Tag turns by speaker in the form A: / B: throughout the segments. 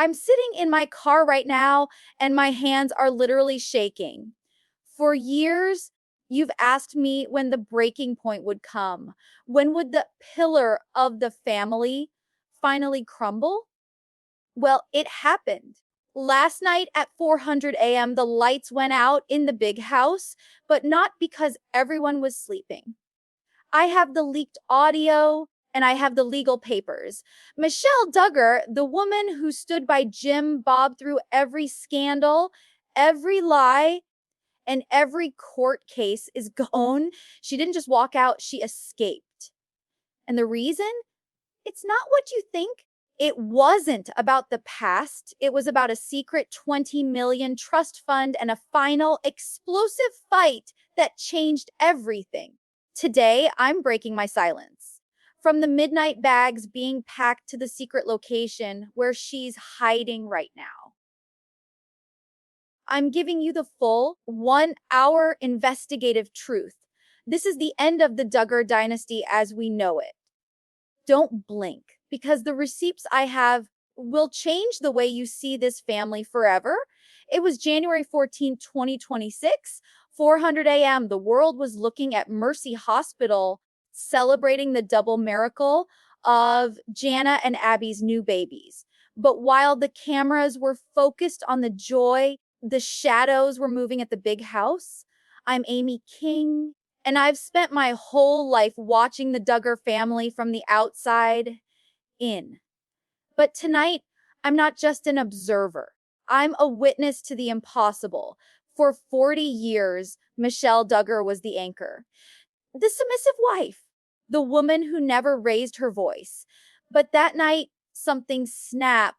A: I'm sitting in my car right now and my hands are literally shaking. For years, you've asked me when the breaking point would come. When would the pillar of the family finally crumble? Well, it happened. Last night at 400 a.m., the lights went out in the big house, but not because everyone was sleeping. I have the leaked audio and I have the legal papers. Michelle Duggar, the woman who stood by Jim Bob through every scandal, every lie, and every court case is gone. She didn't just walk out, she escaped. And the reason? It's not what you think. It wasn't about the past. It was about a secret 20 million trust fund and a final explosive fight that changed everything. Today, I'm breaking my silence. From the midnight bags being packed to the secret location where she's hiding right now. I'm giving you the full 1 hour investigative truth. This is the end of the Duggar dynasty as we know it. Don't blink because the receipts I have will change the way you see this family forever. It was January 14, 2026, 400 a.m. The world was looking at Mercy Hospital celebrating the double miracle of Jana and Abby's new babies. But while the cameras were focused on the joy, the shadows were moving at the big house. I'm Amy King, and I've spent my whole life watching the Duggar family from the outside in. But tonight, I'm not just an observer. I'm a witness to the impossible. For 40 years, Michelle Duggar was the anchor, the submissive wife, the woman who never raised her voice. But that night, something snapped.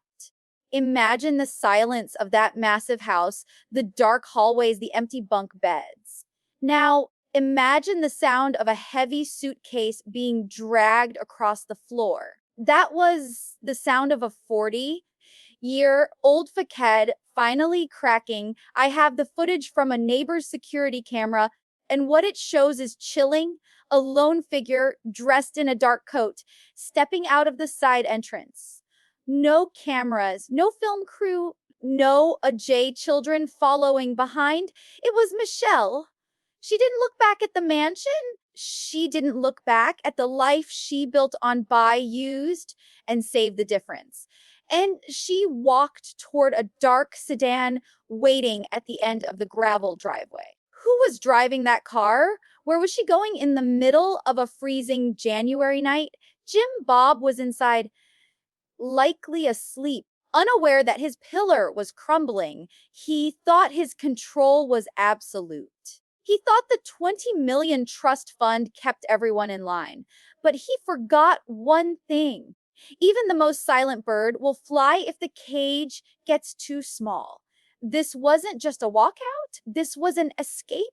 A: Imagine the silence of that massive house, the dark hallways, the empty bunk beds. Now, imagine the sound of a heavy suitcase being dragged across the floor. That was the sound of a 40-year-old faked finally cracking. I have the footage from a neighbor's security camera, and what it shows is chilling. A lone figure dressed in a dark coat, stepping out of the side entrance. No cameras, no film crew, no Ajay children following behind. It was Michelle. She didn't look back at the mansion. She didn't look back at the life she built on buy, used, and saved the difference. And she walked toward a dark sedan waiting at the end of the gravel driveway. Who was driving that car? Where was she going in the middle of a freezing January night? Jim Bob was inside, likely asleep, unaware that his pillar was crumbling. He thought his control was absolute. He thought the 20 million trust fund kept everyone in line. But he forgot one thing. Even the most silent bird will fly if the cage gets too small. This wasn't just a walkout, this was an escape.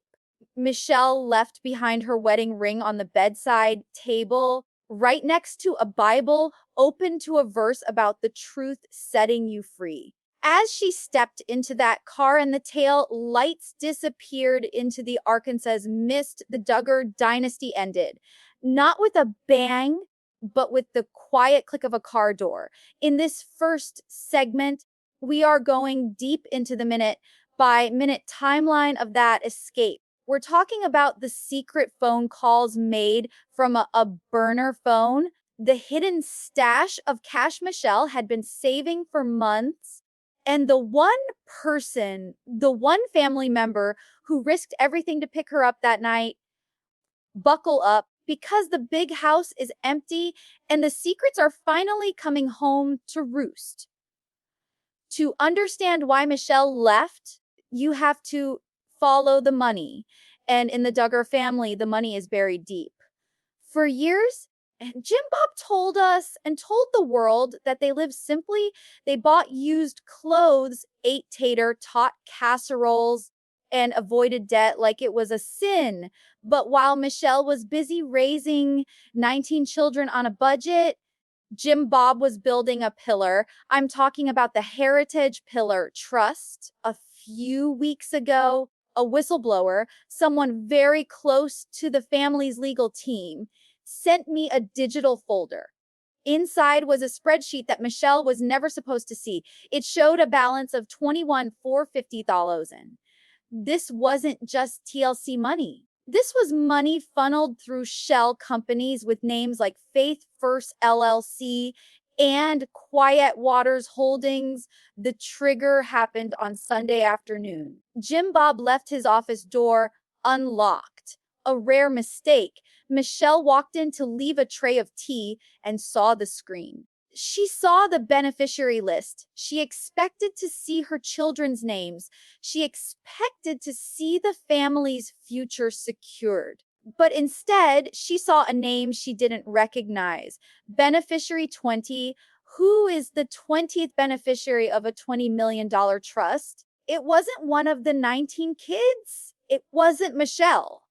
A: Michelle left behind her wedding ring on the bedside table, right next to a Bible open to a verse about the truth setting you free. As she stepped into that car and the tail lights disappeared into the Arkansas mist, the Duggar dynasty ended. Not with a bang, but with the quiet click of a car door. In this first segment, we are going deep into the minute by minute timeline of that escape. We're talking about the secret phone calls made from a burner phone, the hidden stash of cash Michelle had been saving for months, and the one person, the one family member who risked everything to pick her up that night. Buckle up because the big house is empty and the secrets are finally coming home to roost. To understand why Michelle left, you have to follow the money. And in the Duggar family, the money is buried deep. For years, Jim Bob told us and told the world that they lived simply. They bought used clothes, ate tater, taught casseroles, and avoided debt like it was a sin. But while Michelle was busy raising 19 children on a budget, Jim Bob was building a pillar. I'm talking about the Heritage Pillar Trust. A few weeks ago, a whistleblower, someone very close to the family's legal team, sent me a digital folder. Inside was a spreadsheet that Michelle was never supposed to see. It showed a balance of 21,450,000. This wasn't just TLC money. This was money funneled through shell companies with names like Faith First LLC and Quiet Waters Holdings. The trigger happened on Sunday afternoon. Jim Bob left his office door unlocked. A rare mistake. Michelle walked in to leave a tray of tea and saw the screen. She saw the beneficiary list. She expected to see her children's names. She expected to see the family's future secured. But instead, she saw a name she didn't recognize. Beneficiary 20. Who is the 20th beneficiary of a $20 million trust? It wasn't one of the 19 kids. It wasn't Michelle.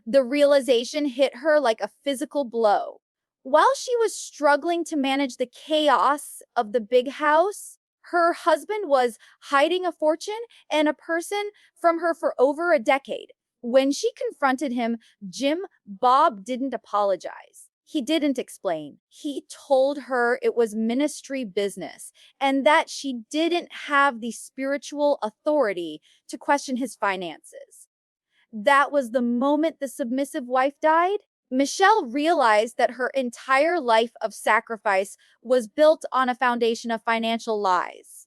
A: The realization hit her like a physical blow. While she was struggling to manage the chaos of the big house, her husband was hiding a fortune and a person from her for over a decade. When she confronted him, Jim Bob didn't apologize. He didn't explain. He told her it was ministry business and that she didn't have the spiritual authority to question his finances. That was the moment the submissive wife died. Michelle realized that her entire life of sacrifice was built on a foundation of financial lies.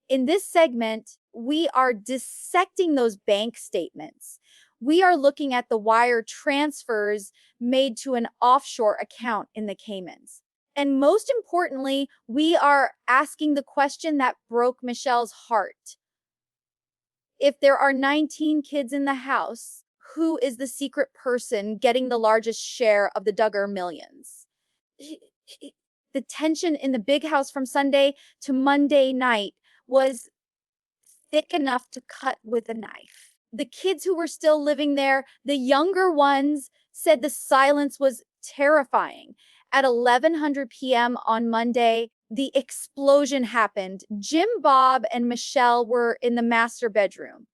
A: In this segment, we are dissecting those bank statements. We are looking at the wire transfers made to an offshore account in the Caymans. And most importantly, we are asking the question that broke Michelle's heart. If there are 19 kids in the house, who is the secret person getting the largest share of the Duggar millions? The tension in the big house from Sunday to Monday night was thick enough to cut with a knife. The kids who were still living there, the younger ones, said the silence was terrifying. At 11:00 p.m. on Monday, the explosion happened. Jim Bob and Michelle were in the master bedroom.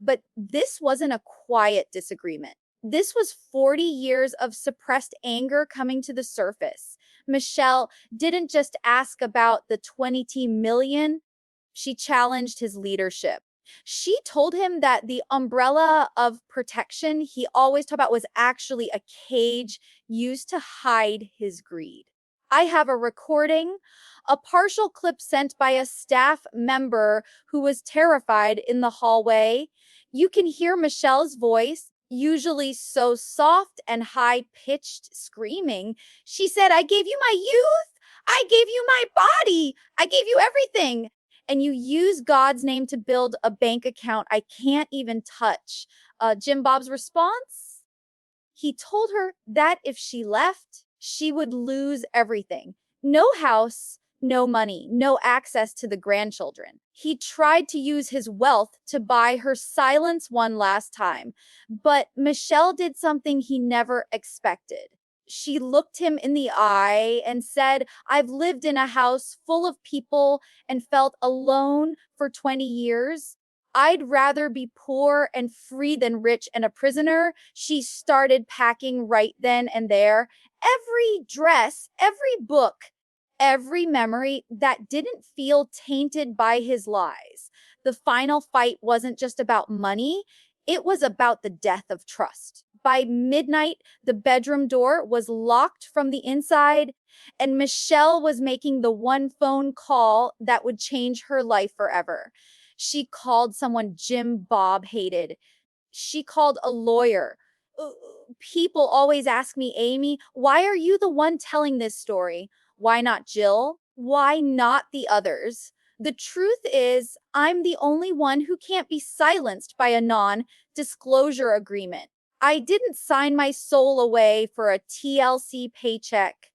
A: But this wasn't a quiet disagreement. This was 40 years of suppressed anger coming to the surface. Michelle didn't just ask about the 20 million, she challenged his leadership. She told him that the umbrella of protection he always talked about was actually a cage used to hide his greed. I have a recording, a partial clip sent by a staff member who was terrified in the hallway. You can hear Michelle's voice, usually so soft and high-pitched, screaming. She said, "I gave you my youth. I gave you my body. I gave you everything. And you use God's name to build a bank account I can't even touch." Jim Bob's response? He told her that if she left, she would lose everything. No house, no money, no access to the grandchildren. He tried to use his wealth to buy her silence one last time, but Michelle did something he never expected. She looked him in the eye and said, "I've lived in a house full of people and felt alone for 20 years. I'd rather be poor and free than rich and a prisoner." She started packing right then and there. Every dress, every book, every memory that didn't feel tainted by his lies. The final fight wasn't just about money, it was about the death of trust. By midnight, the bedroom door was locked from the inside, and Michelle was making the one phone call that would change her life forever. She called someone Jim Bob hated. She called a lawyer. People always ask me, "Amy, why are you the one telling this story? Why not Jill? Why not the others?" The truth is, I'm the only one who can't be silenced by a non-disclosure agreement. I didn't sign my soul away for a TLC paycheck.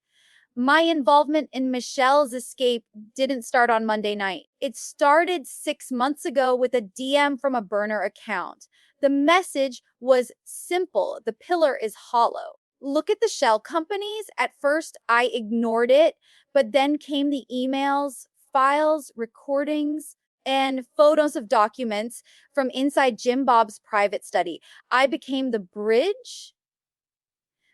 A: My involvement in Michelle's escape didn't start on Monday night. It started 6 months ago with a DM from a burner account. The message was simple. The pillar is hollow. Look at the shell companies. At first, I ignored it, but then came the emails, files, recordings, and photos of documents from inside Jim Bob's private study. I became the bridge.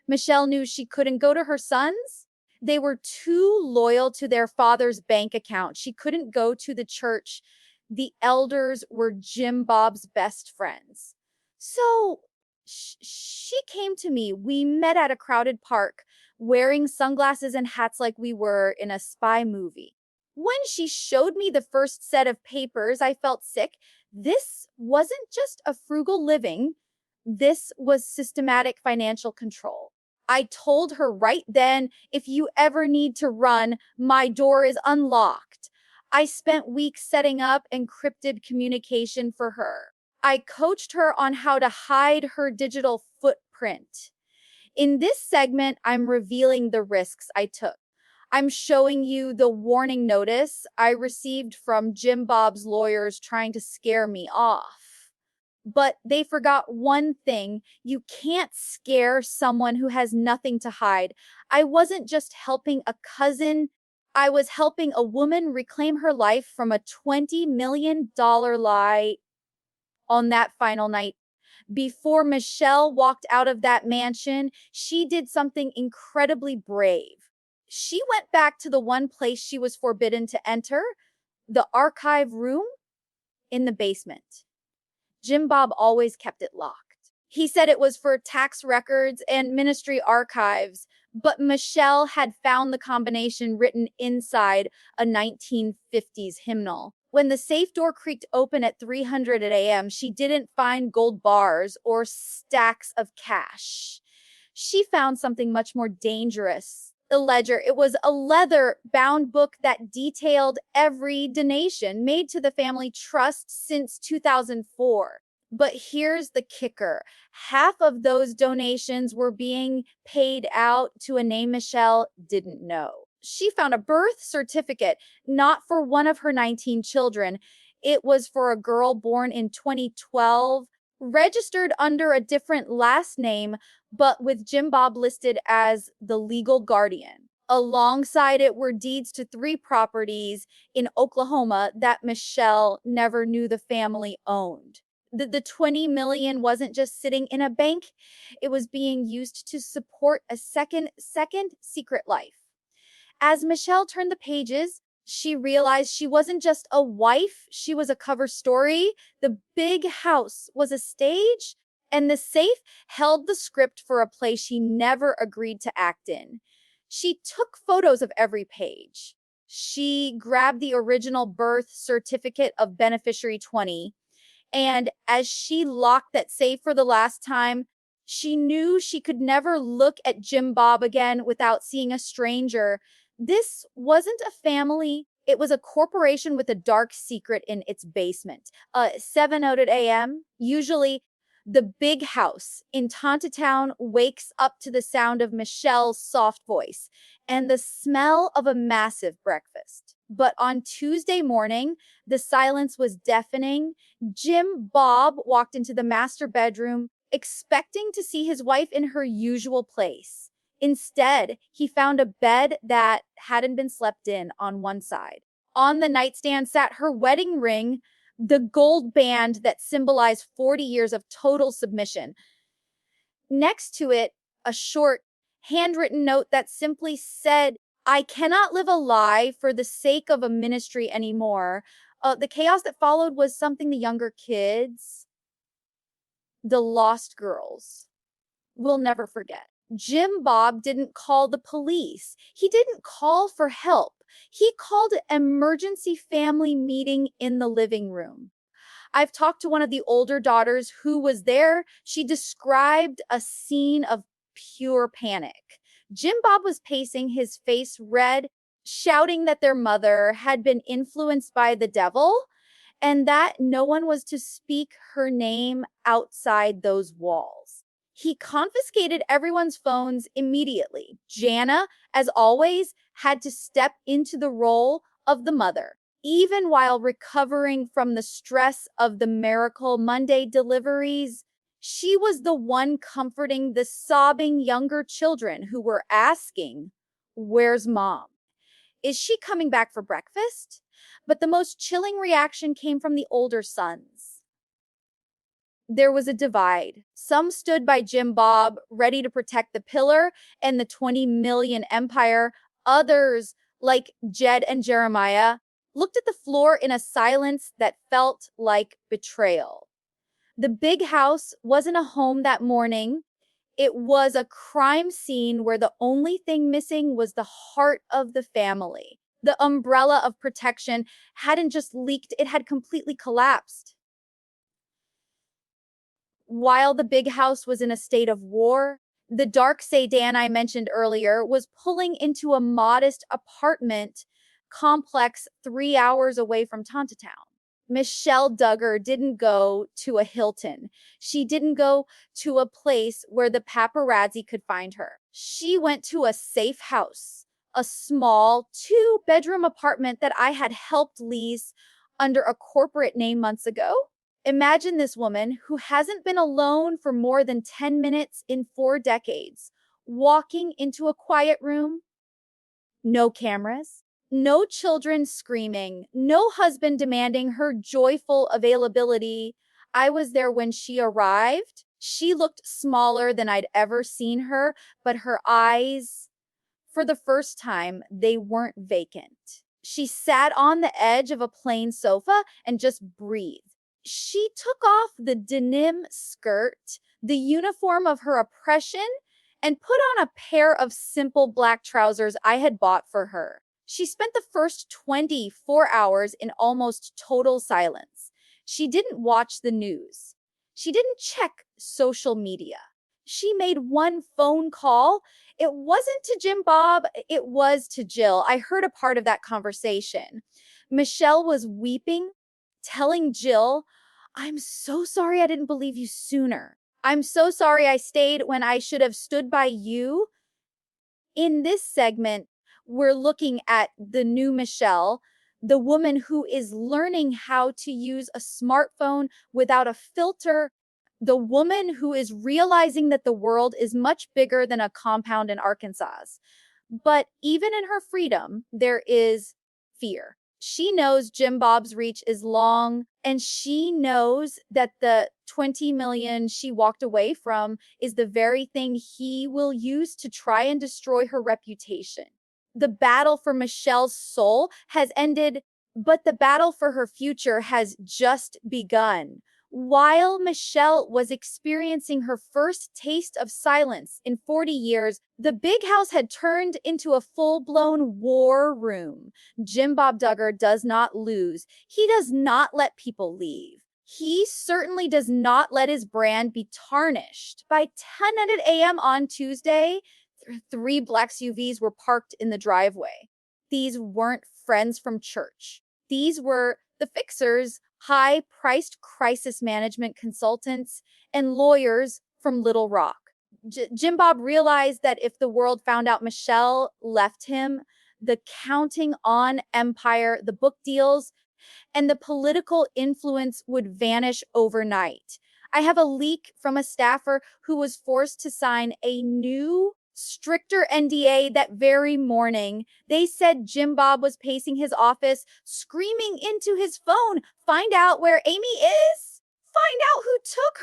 A: Michelle knew she couldn't go to her sons. They were too loyal to their father's bank account. She couldn't go to the church. The elders were Jim Bob's best friends. So she came to me. We met at a crowded park, wearing sunglasses and hats like we were in a spy movie. When she showed me the first set of papers, I felt sick. This wasn't just a frugal living, this was systematic financial control. I told her right then, if you ever need to run, my door is unlocked. I spent weeks setting up encrypted communication for her. I coached her on how to hide her digital footprint. In this segment, I'm revealing the risks I took. I'm showing you the warning notice I received from Jim Bob's lawyers trying to scare me off. But they forgot one thing. You can't scare someone who has nothing to hide. I wasn't just helping a cousin, I was helping a woman reclaim her life from a $20 million lie on that final night. Before Michelle walked out of that mansion, she did something incredibly brave. She went back to the one place she was forbidden to enter, the archive room in the basement. Jim Bob always kept it locked. He said it was for tax records and ministry archives, but Michelle had found the combination written inside a 1950s hymnal. When the safe door creaked open at 300 a.m., she didn't find gold bars or stacks of cash. She found something much more dangerous. The ledger. It was a leather-bound book that detailed every donation made to the family trust since 2004. But here's the kicker. Half of those donations were being paid out to a name Michelle didn't know. She found a birth certificate, not for one of her 19 children. It was for a girl born in 2012, registered under a different last name, but with Jim Bob listed as the legal guardian. Alongside it were deeds to 3 properties in Oklahoma that Michelle never knew the family owned. The 20 million wasn't just sitting in a bank, it was being used to support a second secret life. As Michelle turned the pages, she realized she wasn't just a wife, she was a cover story. The big house was a stage, and the safe held the script for a play she never agreed to act in. She took photos of every page. She grabbed the original birth certificate of Beneficiary 20, and as she locked that safe for the last time, she knew she could never look at Jim Bob again without seeing a stranger. This wasn't a family. It was a corporation with a dark secret in its basement. 7:00 a.m., usually the big house in Tontatown wakes up to the sound of Michelle's soft voice and the smell of a massive breakfast. But on Tuesday morning, the silence was deafening. Jim Bob walked into the master bedroom, expecting to see his wife in her usual place. Instead, he found a bed that hadn't been slept in on one side. On the nightstand sat her wedding ring, the gold band that symbolized 40 years of total submission. Next to it, a short, handwritten note that simply said, I cannot live a lie for the sake of a ministry anymore. The chaos that followed was something the younger kids, the lost girls, will never forget. Jim Bob didn't call the police. He didn't call for help. He called an emergency family meeting in the living room. I've talked to one of the older daughters who was there. She described a scene of pure panic. Jim Bob was pacing, his face red, shouting that their mother had been influenced by the devil and that no one was to speak her name outside those walls. He confiscated everyone's phones immediately. Jana, as always, had to step into the role of the mother. Even while recovering from the stress of the Miracle Monday deliveries, she was the one comforting the sobbing younger children who were asking, where's mom? Is she coming back for breakfast? But the most chilling reaction came from the older sons. There was a divide. Some stood by Jim Bob, ready to protect the pillar and the 20 million empire. Others, like Jed and Jeremiah, looked at the floor in a silence that felt like betrayal. The big house wasn't a home that morning. It was a crime scene where the only thing missing was the heart of the family. The umbrella of protection hadn't just leaked, it had completely collapsed. While the big house was in a state of war, the dark sedan I mentioned earlier was pulling into a modest apartment complex 3 hours away from Tontatown. Michelle Duggar didn't go to a Hilton. She didn't go to a place where the paparazzi could find her. She went to a safe house, a small 2-bedroom apartment that I had helped lease under a corporate name months ago. Imagine this woman who hasn't been alone for more than 10 minutes in 4 decades, walking into a quiet room. No cameras, no children screaming, no husband demanding her joyful availability. I was there when she arrived. She looked smaller than I'd ever seen her, but her eyes, for the first time, they weren't vacant. She sat on the edge of a plain sofa and just breathed. She took off the denim skirt, the uniform of her oppression, and put on a pair of simple black trousers I had bought for her. She spent the first 24 hours in almost total silence. She didn't watch the news. She didn't check social media. She made one phone call. It wasn't to Jim Bob, it was to Jill. I heard a part of that conversation. Michelle was weeping, telling Jill, "I'm so sorry I didn't believe you sooner. I'm so sorry I stayed when I should have stood by you." In this segment, we're looking at the new Michelle, the woman who is learning how to use a smartphone without a filter, the woman who is realizing that the world is much bigger than a compound in Arkansas. But even in her freedom, there is fear. She knows Jim Bob's reach is long, and she knows that the 20 million she walked away from is the very thing he will use to try and destroy her reputation. The battle for Michelle's soul has ended, but the battle for her future has just begun. While Michelle was experiencing her first taste of silence in 40 years, the big house had turned into a full-blown war room. Jim Bob Duggar does not lose. He does not let people leave. He certainly does not let his brand be tarnished. By 10 a.m. on Tuesday, 3 black SUVs were parked in the driveway. These weren't friends from church. These were the fixers, high-priced crisis management consultants, and lawyers from Little Rock. Jim Bob realized that if the world found out Michelle left him, the counting on empire, the book deals, and the political influence would vanish overnight. I have a leak from a staffer who was forced to sign a new, stricter NDA that very morning. They said Jim Bob was pacing his office, screaming into his phone, "Find out where Amy is! Find out who took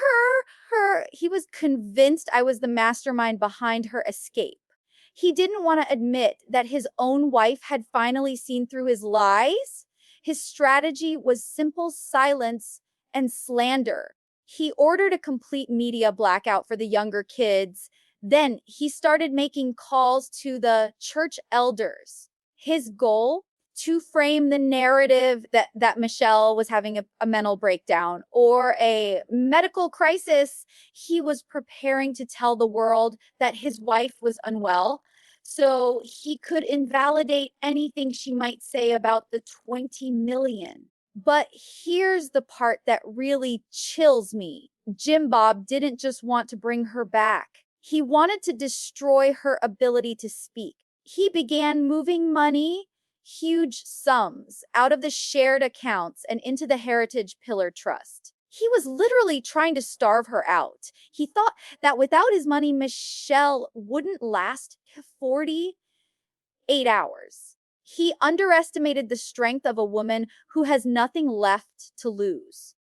A: her!" He was convinced I was the mastermind behind her escape. He didn't want to admit that his own wife had finally seen through his lies. His strategy was simple silence and slander. He ordered a complete media blackout for the younger kids. Then he started making calls to the church elders. His goal, to frame the narrative that Michelle was having a mental breakdown or a medical crisis. He was preparing to tell the world that his wife was unwell, so he could invalidate anything she might say about the 20 million. But here's the part that really chills me. Jim Bob didn't just want to bring her back. He wanted to destroy her ability to speak. He began moving money, huge sums, out of the shared accounts and into the Heritage Pillar Trust. He was literally trying to starve her out. He thought that without his money, Michelle wouldn't last 48 hours. He underestimated the strength of a woman who has nothing left to lose.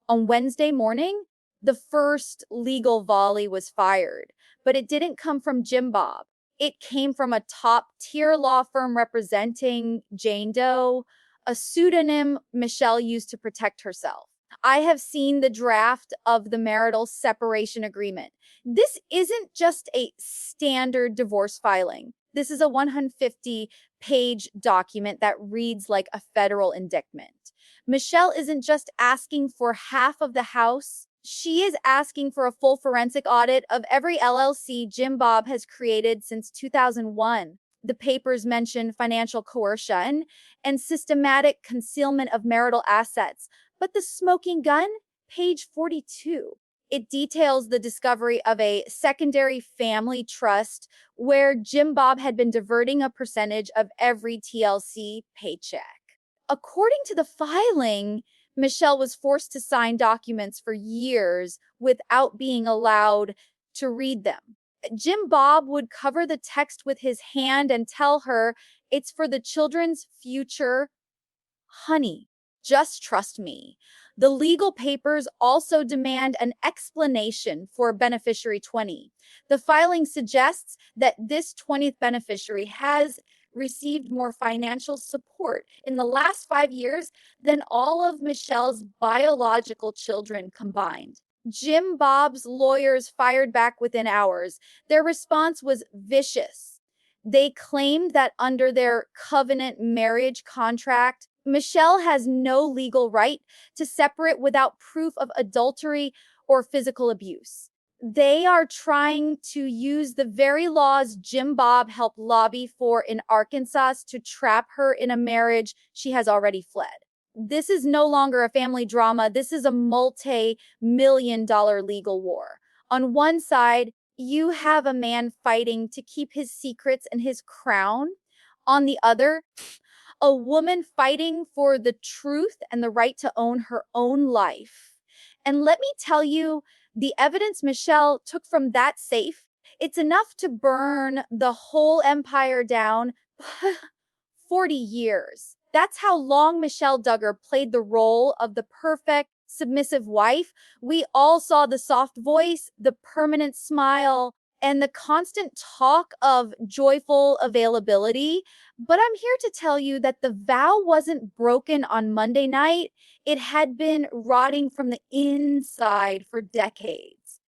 A: On Wednesday morning, the first legal volley was fired, but it didn't come from Jim Bob. It came from a top-tier law firm representing Jane Doe, a pseudonym Michelle used to protect herself. I have seen the draft of the Marital Separation Agreement. This isn't just a standard divorce filing. This is a 150-page document that reads like a federal indictment. Michelle isn't just asking for half of the house. She is asking for a full forensic audit of every LLC Jim Bob has created since 2001. The papers mention financial coercion and systematic concealment of marital assets. But the smoking gun, page 42, it details the discovery of a secondary family trust where Jim Bob had been diverting a percentage of every TLC paycheck. According to the filing, Michelle was forced to sign documents for years without being allowed to read them. Jim Bob would cover the text with his hand and tell her, "It's for the children's future. Honey, just trust me." The legal papers also demand an explanation for Beneficiary 20. The filing suggests that this 20th beneficiary has received more financial support in the last 5 years than all of Michelle's biological children combined. Jim Bob's lawyers fired back within hours. Their response was vicious. They claimed that under their covenant marriage contract, Michelle has no legal right to separate without proof of adultery or physical abuse. They are trying to use the very laws Jim Bob helped lobby for in Arkansas to trap her in a marriage she has already fled. This is no longer a family drama. This is a multi-million-dollar legal war. On one side, you have a man fighting to keep his secrets and his crown. On the other, a woman fighting for the truth and the right to own her own life. And let me tell you, the evidence Michelle took from that safe, it's enough to burn the whole empire down. 40 years. That's how long Michelle Duggar played the role of the perfect, submissive wife. We all saw the soft voice, the permanent smile, and the constant talk of joyful availability. But I'm here to tell you that the vow wasn't broken on Monday night. It had been rotting from the inside for decades.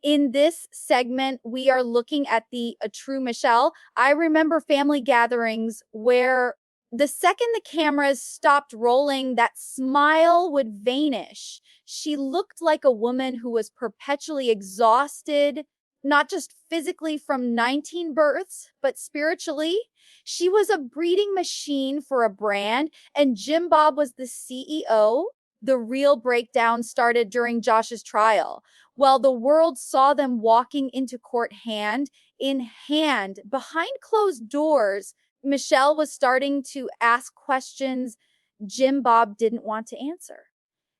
A: In this segment, we are looking at a true Michelle. I remember family gatherings where the second the cameras stopped rolling, that smile would vanish. She looked like a woman who was perpetually exhausted, not just physically from 19 births, but spiritually. She was a breeding machine for a brand, and Jim Bob was the CEO. The real breakdown started during Josh's trial. While the world saw them walking into court hand in hand, behind closed doors, Michelle was starting to ask questions Jim Bob didn't want to answer.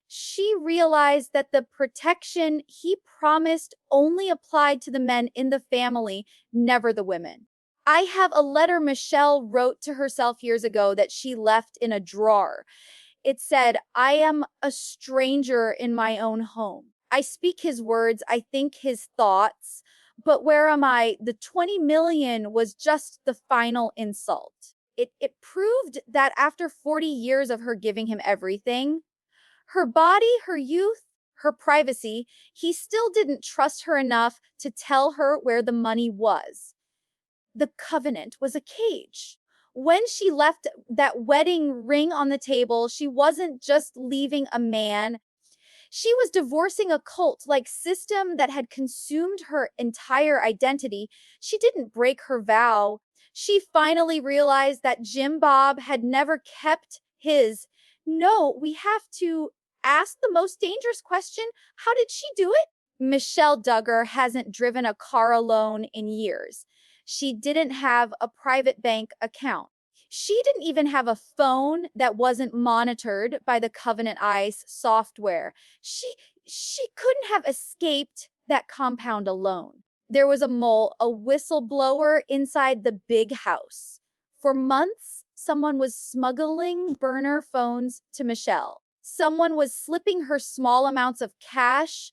A: She realized that the protection he promised only applied to the men in the family, never the women. I have a letter Michelle wrote to herself years ago that she left in a drawer. It said, "I am a stranger in my own home. I speak his words, I think his thoughts, but where am I? The 20 million was just the final insult." It proved that after 40 years of her giving him everything, her body, her youth, her privacy, he still didn't trust her enough to tell her where the money was. The covenant was a cage. When she left that wedding ring on the table, she wasn't just leaving a man. She was divorcing a cult-like system that had consumed her entire identity. She didn't break her vow. She finally realized that Jim Bob had never kept his. No, we have to ask the most dangerous question. How did she do it? Michelle Duggar hasn't driven a car alone in years. She didn't have a private bank account. She didn't even have a phone that wasn't monitored by the Covenant Eyes software. She couldn't have escaped that compound alone. There was a mole, a whistleblower inside the big house. For months, someone was smuggling burner phones to Michelle. Someone was slipping her small amounts of cash,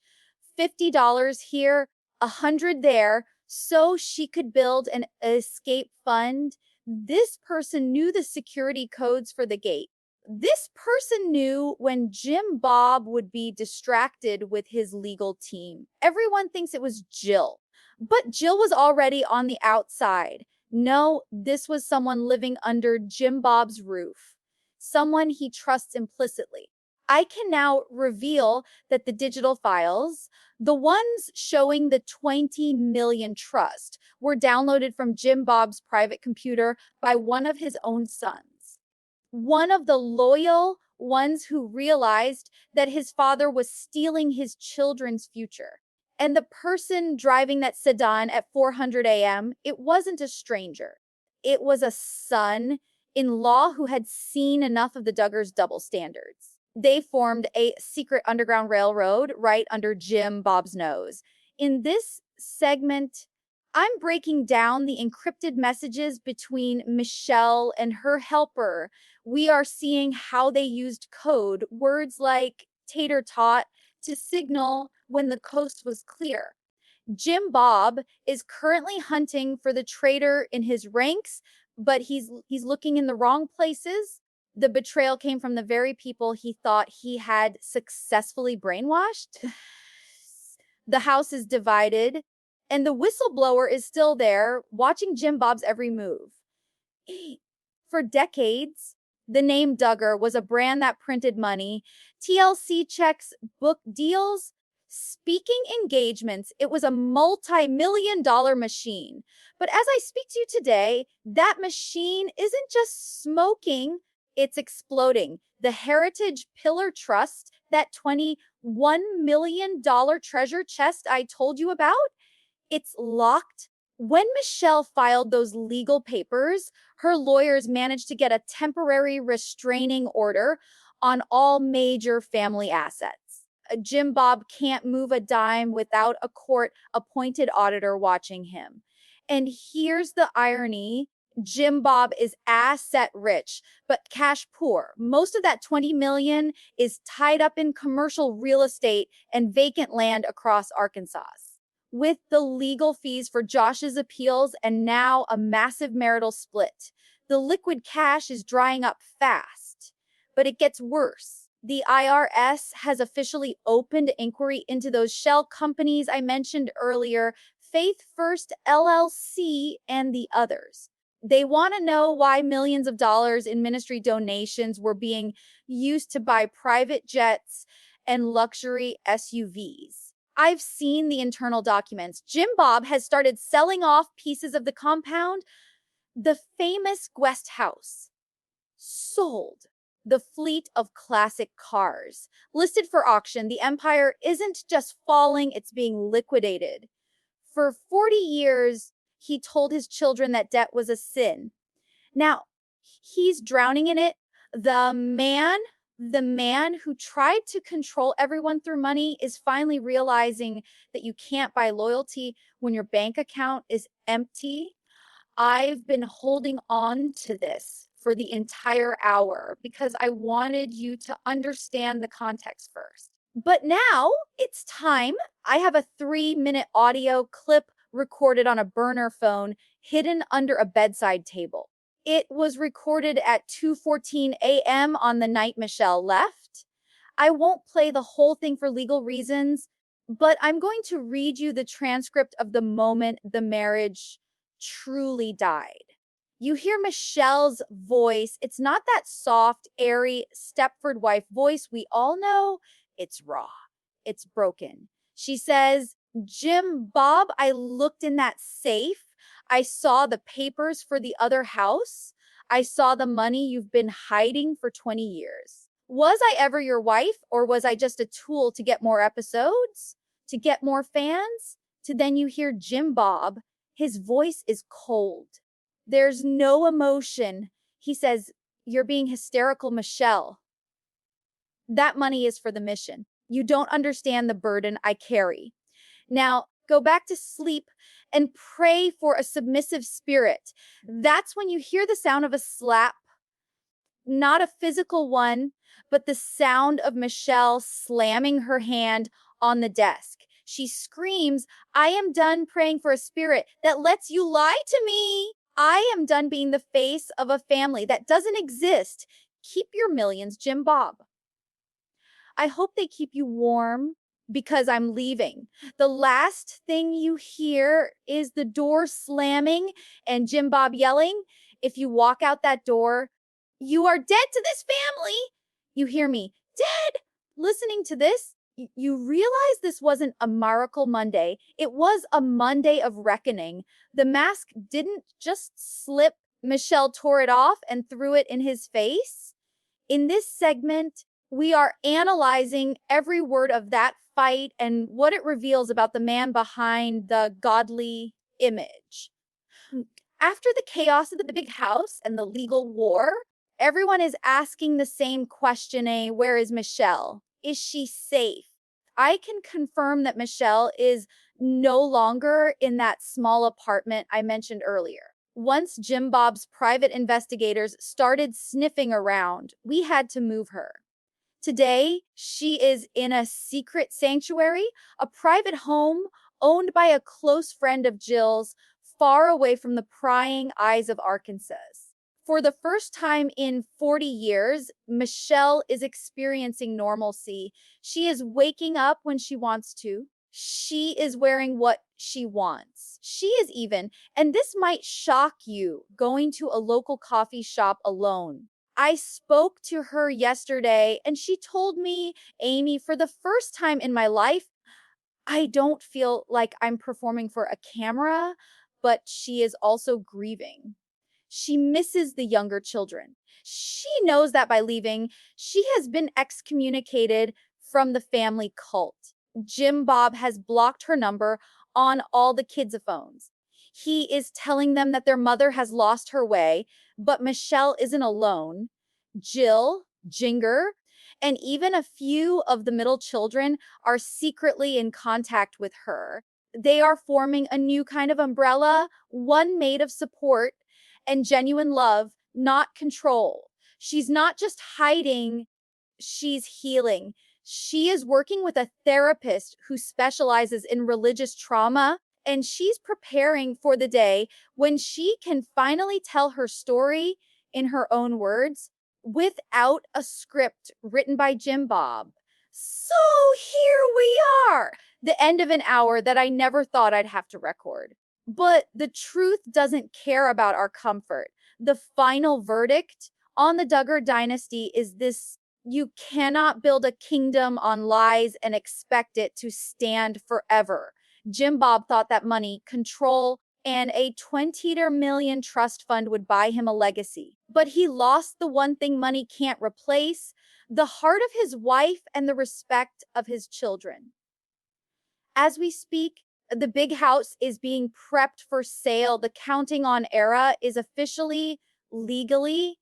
A: $50 here, $100 there, so she could build an escape fund. This person knew the security codes for the gate. This person knew when Jim Bob would be distracted with his legal team. Everyone thinks it was Jill, but Jill was already on the outside. No, this was someone living under Jim Bob's roof, someone he trusts implicitly. I can now reveal that the digital files, the ones showing the 20 million trust, were downloaded from Jim Bob's private computer by one of his own sons. One of the loyal ones who realized that his father was stealing his children's future. And the person driving that sedan at 400 a.m., it wasn't a stranger. It was a son-in-law who had seen enough of the Duggars' double standards. They formed a secret underground railroad right under Jim Bob's nose. In this segment, I'm breaking down the encrypted messages between Michelle and her helper. We are seeing how they used code, words like tater tot, to signal when the coast was clear. Jim Bob is currently hunting for the traitor in his ranks, but he's looking in the wrong places. The betrayal came from the very people he thought he had successfully brainwashed. The house is divided, and the whistleblower is still there, watching Jim Bob's every move. For decades, the name Duggar was a brand that printed money, TLC checks, book deals, speaking engagements. It was a multi-million-dollar machine. But as I speak to you today, that machine isn't just smoking, it's exploding. The Heritage Pillar Trust, that $21 million treasure chest I told you about, it's locked. When Michelle filed those legal papers, her lawyers managed to get a temporary restraining order on all major family assets. Jim Bob can't move a dime without a court-appointed auditor watching him. And here's the irony. Jim Bob is asset rich, but cash poor. Most of that 20 million is tied up in commercial real estate and vacant land across Arkansas. With the legal fees for Josh's appeals and now a massive marital split, the liquid cash is drying up fast. But it gets worse. The IRS has officially opened inquiry into those shell companies I mentioned earlier, Faith First LLC and the others. They want to know why millions of dollars in ministry donations were being used to buy private jets and luxury SUVs. I've seen the internal documents. Jim Bob has started selling off pieces of the compound. The famous Guest House sold. The fleet of classic cars listed for auction. The empire isn't just falling, it's being liquidated. For 40 years, he told his children that debt was a sin. Now, he's drowning in it. The man who tried to control everyone through money is finally realizing that you can't buy loyalty when your bank account is empty. I've been holding on to this for the entire hour because I wanted you to understand the context first. But now it's time. I have a 3-minute audio clip recorded on a burner phone hidden under a bedside table. It was recorded at 2:14 a.m. on the night Michelle left. I won't play the whole thing for legal reasons, but I'm going to read you the transcript of the moment the marriage truly died. You hear Michelle's voice. It's not that soft, airy Stepford wife voice we all know. It's raw. It's broken. She says, Jim Bob, I looked in that safe. I saw the papers for the other house. I saw the money you've been hiding for 20 years. Was I ever your wife, or was I just a tool to get more episodes? To get more fans? To then you hear Jim Bob. His voice is cold. There's no emotion. He says, you're being hysterical, Michelle. That money is for the mission. You don't understand the burden I carry. Now, go back to sleep and pray for a submissive spirit. That's when you hear the sound of a slap, not a physical one, but the sound of Michelle slamming her hand on the desk. She screams, I am done praying for a spirit that lets you lie to me. I am done being the face of a family that doesn't exist. Keep your millions, Jim Bob. I hope they keep you warm because I'm leaving. The last thing you hear is the door slamming and Jim Bob yelling, if you walk out that door, you are dead to this family. You hear me, dead. Listening to this, you realize this wasn't a miracle Monday. It was a Monday of reckoning. The mask didn't just slip. Michelle tore it off and threw it in his face. In this segment, we are analyzing every word of that fight and what it reveals about the man behind the godly image. After the chaos of the big house and the legal war, everyone is asking the same question, where is Michelle? Is she safe? I can confirm that Michelle is no longer in that small apartment I mentioned earlier. Once Jim Bob's private investigators started sniffing around, we had to move her. Today, she is in a secret sanctuary, a private home owned by a close friend of Jill's, far away from the prying eyes of Arkansas. For the first time in 40 years, Michelle is experiencing normalcy. She is waking up when she wants to. She is wearing what she wants. She is even, and this might shock you, going to a local coffee shop alone. I spoke to her yesterday and she told me, Amy, for the first time in my life, I don't feel like I'm performing for a camera, but she is also grieving. She misses the younger children. She knows that by leaving, she has been excommunicated from the family cult. Jim Bob has blocked her number on all the kids' phones. He is telling them that their mother has lost her way, but Michelle isn't alone. Jill, Jinger, and even a few of the middle children are secretly in contact with her. They are forming a new kind of umbrella, one made of support and genuine love, not control. She's not just hiding, she's healing. She is working with a therapist who specializes in religious trauma, and she's preparing for the day when she can finally tell her story in her own words without a script written by Jim Bob. So here we are, the end of an hour that I never thought I'd have to record. But the truth doesn't care about our comfort. The final verdict on the Duggar dynasty is this: you cannot build a kingdom on lies and expect it to stand forever. Jim Bob thought that money, control, and a 20 million trust fund would buy him a legacy. But he lost the one thing money can't replace: the heart of his wife and the respect of his children. As we speak, the big house is being prepped for sale. The counting on era is officially, legally,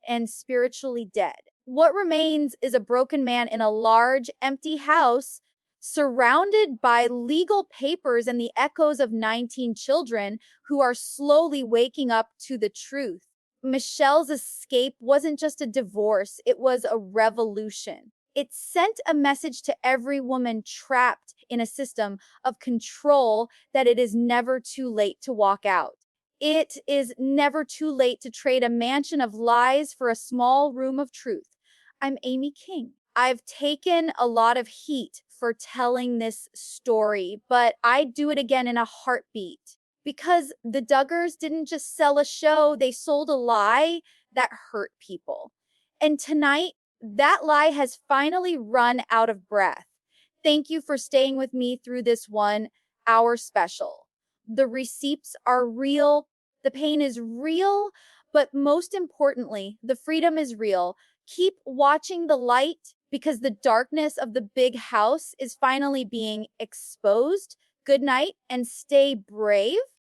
A: and spiritually dead. What remains is a broken man in a large, empty house, surrounded by legal papers and the echoes of 19 children who are slowly waking up to the truth. Michelle's escape wasn't just a divorce, it was a revolution. It sent a message to every woman trapped in a system of control that it is never too late to walk out. It is never too late to trade a mansion of lies for a small room of truth. I'm Amy King. I've taken a lot of heat for telling this story, but I'd do it again in a heartbeat. Because the Duggars didn't just sell a show, they sold a lie that hurt people. And tonight, that lie has finally run out of breath. Thank you for staying with me through this 1 hour special. The receipts are real, the pain is real, but most importantly, the freedom is real. Keep watching the light because the darkness of the big house is finally being exposed. Good night and stay brave.